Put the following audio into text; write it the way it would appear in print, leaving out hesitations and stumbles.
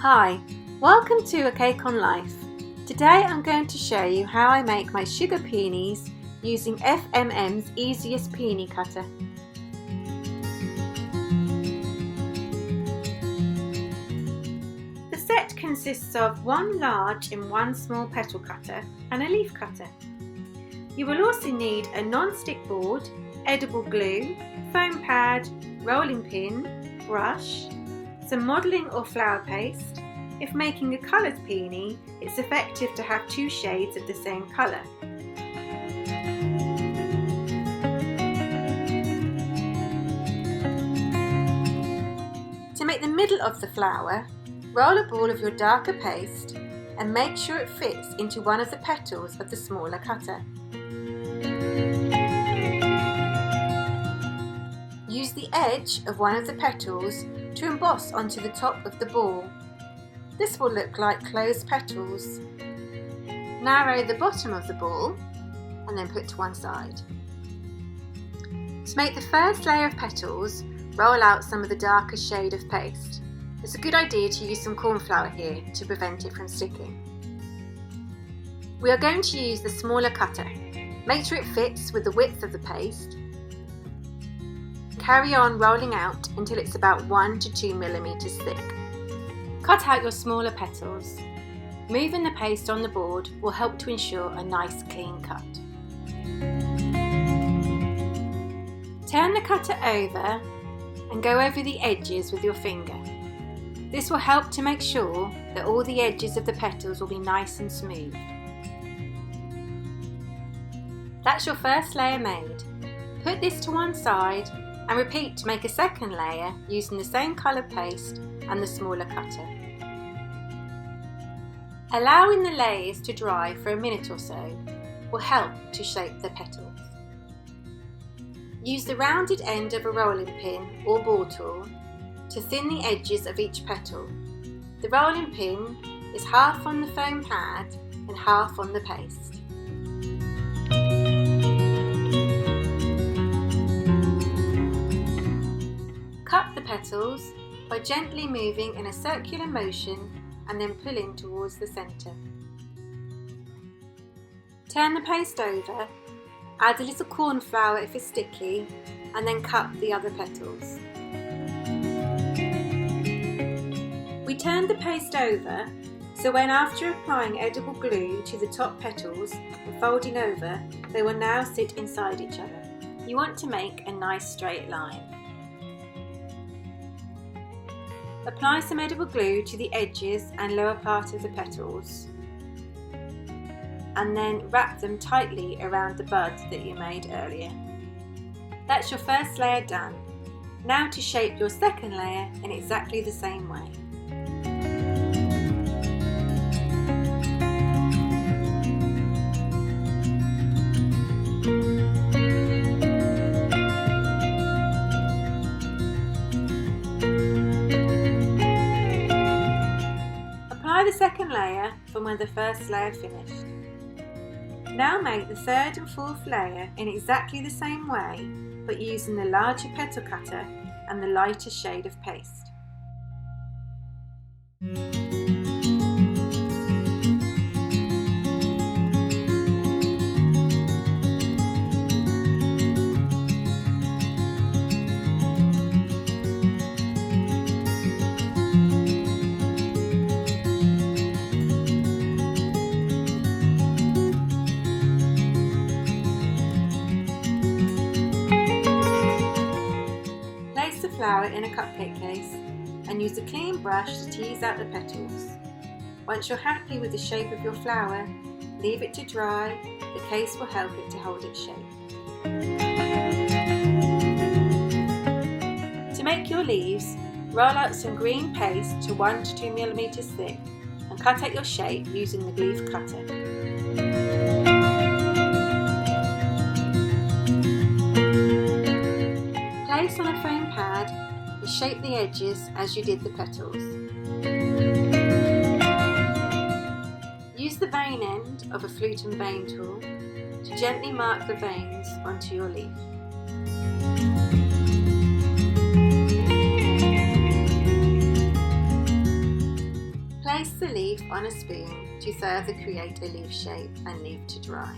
Hi, welcome to A Cake on Life. Today I'm going to show you how I make my sugar peonies using FMM's Easiest Peony Cutter. The set consists of one large and one small petal cutter and a leaf cutter. You will also need a non-stick board, edible glue, foam pad, rolling pin, brush, some modelling or flower paste. If making a coloured peony, it's effective to have two shades of the same colour. To make the middle of the flower, roll a ball of your darker paste and make sure it fits into one of the petals of the smaller cutter. Use the edge of one of the petals to emboss onto the top of the ball. This will look like closed petals. Narrow the bottom of the ball and then put to one side. To make the first layer of petals, roll out some of the darker shade of paste. It's a good idea to use some cornflour here to prevent it from sticking. We are going to use the smaller cutter. Make sure it fits with the width of the paste. Carry on rolling out until it's about 1 to 2 millimeters thick. Cut out your smaller petals. Moving the paste on the board will help to ensure a nice clean cut. Turn the cutter over and go over the edges with your finger. This will help to make sure that all the edges of the petals will be nice and smooth. That's your first layer made. Put this to one side and repeat to make a second layer using the same coloured paste and the smaller cutter. Allowing the layers to dry for a minute or so will help to shape the petals. Use the rounded end of a rolling pin or ball tool to thin the edges of each petal. The rolling pin is half on the foam pad and half on the paste. Cut the petals by gently moving in a circular motion and then pulling towards the centre. Turn the paste over, add a little cornflour if it's sticky, and then cut the other petals. We turned the paste over, so when after applying edible glue to the top petals and folding over, they will now sit inside each other. You want to make a nice straight line. Apply some edible glue to the edges and lower part of the petals and then wrap them tightly around the bud that you made earlier. That's your first layer done. Now to shape your second layer in exactly the same way. Apply the second layer from where the first layer finished. Now make the third and fourth layer in exactly the same way, but using the larger petal cutter and the lighter shade of paste. Flour in a cupcake case and use a clean brush to tease out the petals. Once you're happy with the shape of your flower, leave it to dry. The case will help it to hold its shape. To make your leaves, roll out some green paste to 1 to 2 millimeters thick and cut out your shape using the leaf cutter. Place on a foam pad and shape the edges as you did the petals. Use the vein end of a flute and vein tool to gently mark the veins onto your leaf. the leaf on a spoon to further create a leaf shape and leave to dry.